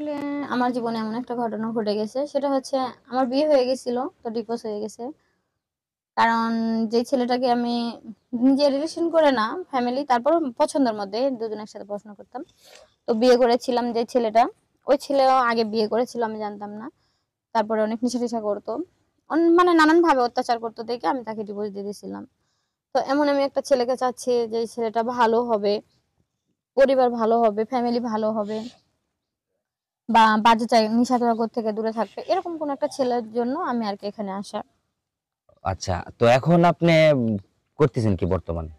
আসলে আমার জীবনে এমন একটা ঘটনা ঘটে গেছে। সেটা হচ্ছে আমার বিয়ে হয়ে গেছিল। তো ডিভোর্স হয়ে গেছে। কারণ যে ছেলেটাকে আমি নিজে রিলেশন করে না, ফ্যামিলি তারপরও পছন্দের মধ্যে দুজন একসাথে পড়াশোনা করতাম। তো বিয়ে করেছিলাম যে ছেলেটা, ওই ছেলেও আগে বিয়ে করেছিল আমি জানতাম না। তারপরে অনেক নেশা-টেশা করতো। মানে নানানভাবে অত্যাচার করতো দেখে আমি তাকে ডিভোর্স দিয়ে দিয়েছিলাম। তো এমন আমি একটা ছেলেকে চাচ্ছি যে ছেলেটা ভালো হবে, পরিবার ভালো হবে, ফ্যামিলি ভালো হবে। বা বাজে নিশাজগৎ থেকে দূরে থাকবে। এরকম কোন একটা ছেলের জন্য আমি আরকি এখানে আসা। আচ্ছা, তো এখন আপনি করতেছেন কি বর্তমানে?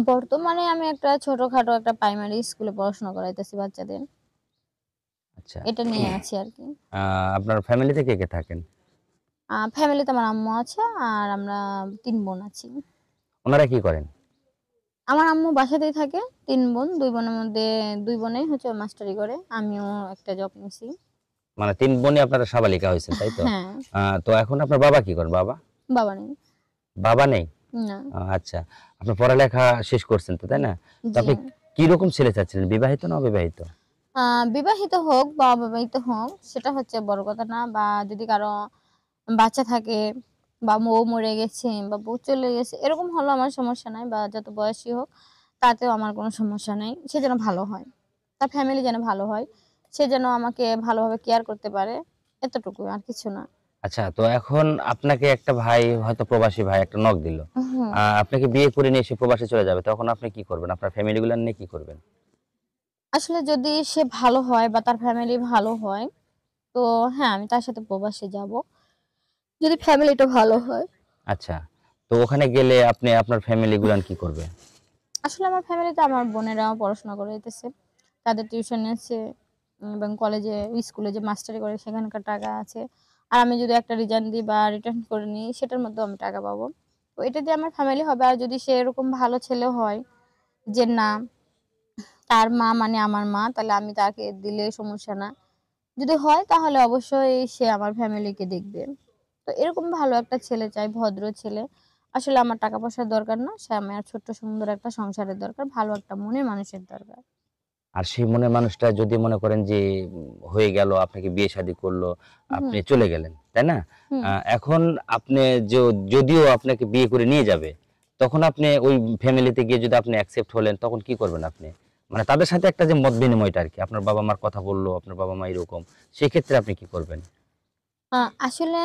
বর্তমানে আমি একটা ছোটখাটো একটা প্রাইমারি স্কুলে পড়াশোনা করাইতেছি বাচ্চাদের। আচ্ছা। এটা নিয়ে আছি আরকি। আ আপনার ফ্যামিলিতে কে থাকেন? ফ্যামিলিতে আমার আম্মু আছে আর আমরা ৩ বোন আছি। উনারা কি করেন? আমার আম্মু বাসাতেই থাকে। ৩ বোন, ২ বোনের মধ্যে ২ বোনেই হচ্ছে মাস্টারি করে। আমিও একটা জব নিছি। মানে ৩ বোনই আপনারা সাবালিকা হইছেন, তাই তো? হ্যাঁ, তো এখন আপনার বাবা কি করেন বাবা? বাবা নেই। বাবা নেই? না, আচ্ছা। আপনার পড়ালেখা শেষ করছেন তো, তাই না? তো জি। আপনি কিরকম ছেলে চাচ্ছিলেন? বিবাহিত না অবিবাহিত? আ বিবাহিত হোক বা অবিবাহিত হোক সেটা হচ্ছে বড় কথা না। বা যদি কারো বাচ্চা থাকে বা বউ মরে গেছে বা বউ চলে গেছে এরকম হলেও আমার সমস্যা নাই বা যত বয়সী হোক তাতেও আমার কোনো সমস্যা নাই। সে যেন ভালো হয়। তার ফ্যামিলি যেন ভালো হয়। সে যেন আমাকে ভালোভাবে কেয়ার করতে পারে। এতটুকুই আর কিছু না। আচ্ছা, তো এখন আপনাকে একটা ভাই হয়তো প্রবাসী ভাই একটা নক দিল। হুম। আপনাকে বিয়ে করে নিয়ে সে প্রবাসে চলে যাবে। তখন আপনি কি করবেন? আপনার ফ্যামিলি গুলা নিয়ে কি করবেন? আসলে যদি সে ভালো হয় বা তার ফ্যামিলি ভালো হয় তো হ্যাঁ, আমি তার সাথে প্রবাসে যাবো। যদি ফ্যামিলিটা ভালো হয়। আচ্ছা। তো ওখানে গেলে আপনি আপনার ফ্যামিলি গুলান কি করবে? আসলে আমার ফ্যামিলিতে আমার বোনেরাও পড়াশোনা করাইতেছে। তাদের টিউশন আছে এবং কলেজে, স্কুলে যে মাস্টারি করে সেখানকার টাকা আছে। আর আমি যদি একটা রিজাইন দিই বা রিটার্ন করে নিই সেটার মধ্যেও আমি টাকা পাবো। তো এটা দিয়ে আমার ফ্যামিলি হবে। আর যদি সে এরকম ভালো ছেলে হয় যে না, তার মা মানে আমার মা, তাহলে আমি তাকে দিলে সমস্যা না। যদি হয় তাহলে অবশ্যই সে আমার ফ্যামিলিকে দেখবে। তো এরকম ভালো একটা ছেলে চাই, ভদ্র ছেলে। আসলে আমার টাকা পয়সার দরকার না। সে আমার ছোট্ট সুন্দর একটা সংসারের দরকার। ভালো একটা মনের মানুষের দরকার। আর সেই মনের মানুষটা যদি মনে করেন যে হয়ে গেল, আপনাকে বিয়ে শাদী করলো, হুম, আপনি চলে গেলেন, তাই না? হুম। এখন আপনি যদিও আপনাকে বিয়ে করে নিয়ে যাবে, তখন আপনি ওই ফ্যামিলিতে গিয়ে যদি আপনি অ্যাকসেপ্ট হলেন, তখন কি করবেন আপনি? মানে তাদের সাথে একটা যে মত বিনিময়টা আরকি, আপনার বাবা-মার কথা বলল, আপনার বাবা-মা এরকম, সেক্ষেত্রে আপনি কি করবেন? আ আসলে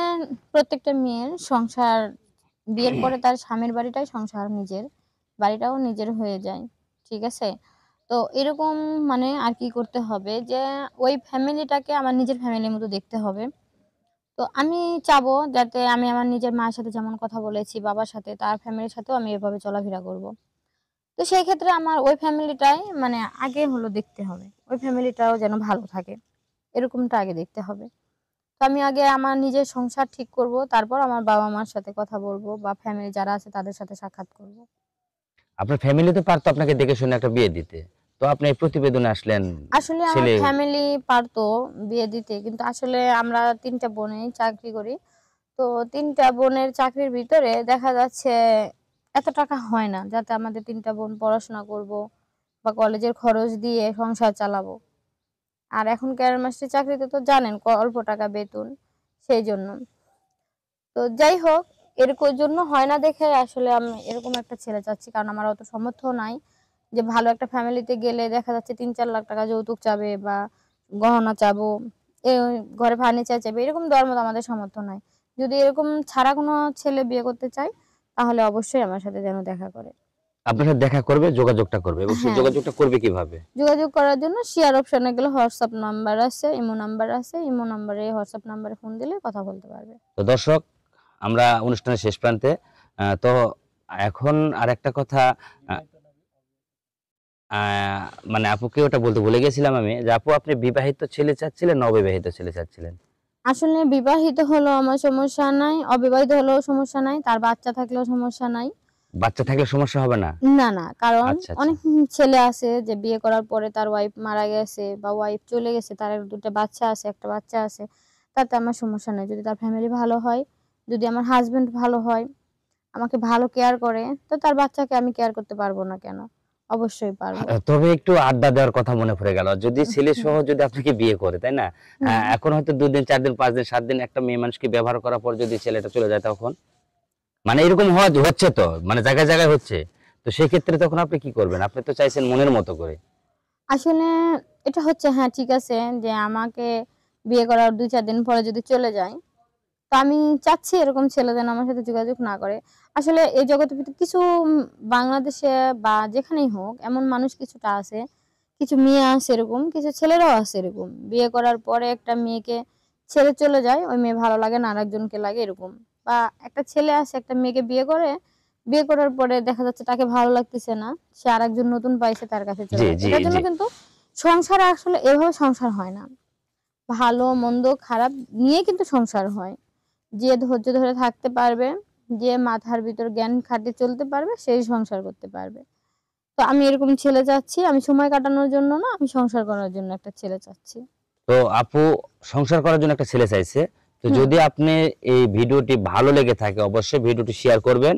প্রত্যেকটা মেয়ের সংসার বিয়ের পরে তার স্বামীর বাড়িটাই সংসার নিজের। বাড়িটাও নিজের হয়ে যায়। ঠিক আছে? তো এরকম মানে আর কি করতে হবে যে ওই ফ্যামিলিটাকে আমার নিজের ফ্যামিলির মতো দেখতে হবে। তো আমি চাবো যাতে আমি আমার নিজের মায়ের সাথে যেমন কথা বলেছি, বাবার সাথে, তার ফ্যামিলির সাথেও আমি এভাবে চলাফেরা করব। তো সেই ক্ষেত্রে আমার ওই ফ্যামিলিটাই মানে আগে হলো দেখতে হবে। ওই ফ্যামিলিটাও যেন ভালো থাকে। এরকমটা আগে দেখতে হবে। তো আমি আগে আমার নিজের সংসার ঠিক করব। তারপর আমার বাবা-মার সাথে কথা বলব বা ফ্যামিলি যারা আছে তাদের সাথে সাক্ষাৎ করব। আপনার ফ্যামিলি তো পারতো আপনাকে দেখে শুনে একটা বিয়ে দিতে। তো আপনি এই প্রতিবেদনে আসলেন, আসলে আমার ছেলে ফ্যামিলি পারতো বিয়ে দিতে। কিন্তু আসলে আমরা ৩ টা বোনেই চাকরি করি। তো ৩ টা বোনের চাকরির ভিতরে দেখা যাচ্ছে এত টাকা হয় না যাতে আমাদের ৩ টা বোন পড়াশোনা করব বা কলেজের খরচ দিয়ে সংসার চালাবো। আর এখনকার মাস্টারি চাকরিতে তো জানেন অল্প টাকা বেতন সেইজন্য। তো যাই হোক জন্য হয় না দেখে আসলে আমি এরকম একটা ছেলে চাচ্ছি। কারণ আমার অত সামর্থ্য নাই যে ভালো একটা ফ্যামিলিতে গেলে দেখা যাচ্ছে ৩-৪ লাখ টাকা যৌতুক চাবে বা গহনা চাবো, এ ঘরে ফার্নিচার চাইবে। এরকম দেওয়ার মতো আমাদের সামর্থ্য নাই। যদি এরকম ছাড়া কোনো ছেলে বিয়ে করতে চায় তাহলে অবশ্যই আমার সাথে যেন দেখা করে। আপনার সাথে দেখা করবে, যোগাযোগটা করবে এবং সেই হ্যাঁ, যোগাযোগটা করবে কিভাবে? যোগাযোগ করার জন্য শেয়ার অপশন এ গেলে WhatsApp নাম্বার আছে, ইমো নাম্বার আছে। ইমো নাম্বারে WhatsApp নাম্বারে ফোন দিলে কথা বলতে পারবে। তো দর্শক, আমরা অনুষ্ঠানের শেষ প্রান্তে। তো এখন আরেকটা কথা, আ আ মানে আপুকে ওটা বলতে ভুলে গেছিলাম আমি যে, আপু আপনি বিবাহিত ছেলে চাচ্ছিলেন না অবিবাহিত ছেলে চাচ্ছিলেন? আসলে বিবাহিত হলেও আমার সমস্যা নাই, অবিবাহিত হলেও সমস্যা নাই, তার বাচ্চা থাকলেও সমস্যা নাই। বাচ্চা থাকলে সমস্যা হবে না? না, না। কারণ আচ্ছা, আচ্ছা। অনেক ছেলে আছে যে বিয়ে করার পরে তার ওয়াইফ মারা গেছে বা ওয়াইফ চলে গেছে, তার ২ টা বাচ্চা আছে, ১ টা বাচ্চা আছে। তাতে আমার সমস্যা নাই। যদি তার ফ্যামিলি ভালো হয়, যদি আমার হাসব্যান্ড ভালো হয়, আমাকে ভালো কেয়ার করে, তো তার বাচ্চাকে আমি কেয়ার করতে পারব না কেন? অবশ্যই পারবো। তবে একটু আড্ডা দেওয়ার কথা মনে পড়ে গেল, যদি ছেলে সহ যদি আপনাকে বিয়ে করে, তাই না? এখন হয়তো 2 দিন 4 দিন 5 দিন 7 দিন একটা মেয়ে মানুষকে ব্যবহার করার পর যদি ছেলেটা চলে যায়, তখন মানে এরকম হচ্ছে তো, মানে জায়গায় জায়গায় হচ্ছে, তো সেই ক্ষেত্রে তখন আপনি কি করবেন? আপনি তো চাইছেন মনের মতো করে। আসলে এটা হচ্ছে, হ্যাঁ ঠিক আছে যে আমাকে বিয়ে করার 2-4 দিন পরে যদি চলে যায়, তো আমি চাচ্ছি এরকম ছেলে যেন আমার সাথে যোগাযোগ না করে। আসলে এই জগতের ভিতরে কিছু বাংলাদেশে বা যেখানেই হোক এমন মানুষ কিছুটা আছে, কিছু মেয়ে আছে এরকম, কিছু ছেলেরাও আছে এরকম। বিয়ে করার পরে একটা মেয়েকে ছেড়ে চলে যায়, ওই মেয়ে ভালো লাগে না আরেকজনকে লাগে এরকম। বা একটা ছেলে আছে একটা মেয়েকে বিয়ে করে, বিয়ে করার পরে দেখা যাচ্ছে তাকে ভালো লাগতেছে না, সে আরেকজন নতুন পাইছে তার কাছে চলে জি, যায়। জি, এটার জন্য জি। কিন্তু সংসার আসলে এভাবে সংসার হয় না। ভালো মন্দ খারাপ নিয়ে কিন্তু সংসার হয়। যে ধৈর্য ধরে থাকতে পারবে, যে মাথার ভিতর জ্ঞান খাটিয়ে চলতে পারবে, সেই সংসার করতে পারবে। তো আমি এরকম ছেলে চাচ্ছি। আমি সময় কাটানোর জন্য না, আমি সংসার করার জন্য একটা ছেলে চাচ্ছি। তো আপু সংসার করার জন্য একটা ছেলে চাইছে। তো হুম, যদি আপনি এই ভিডিওটি ভালো লেগে থাকে, অবশ্যই ভিডিওটি শেয়ার করবেন।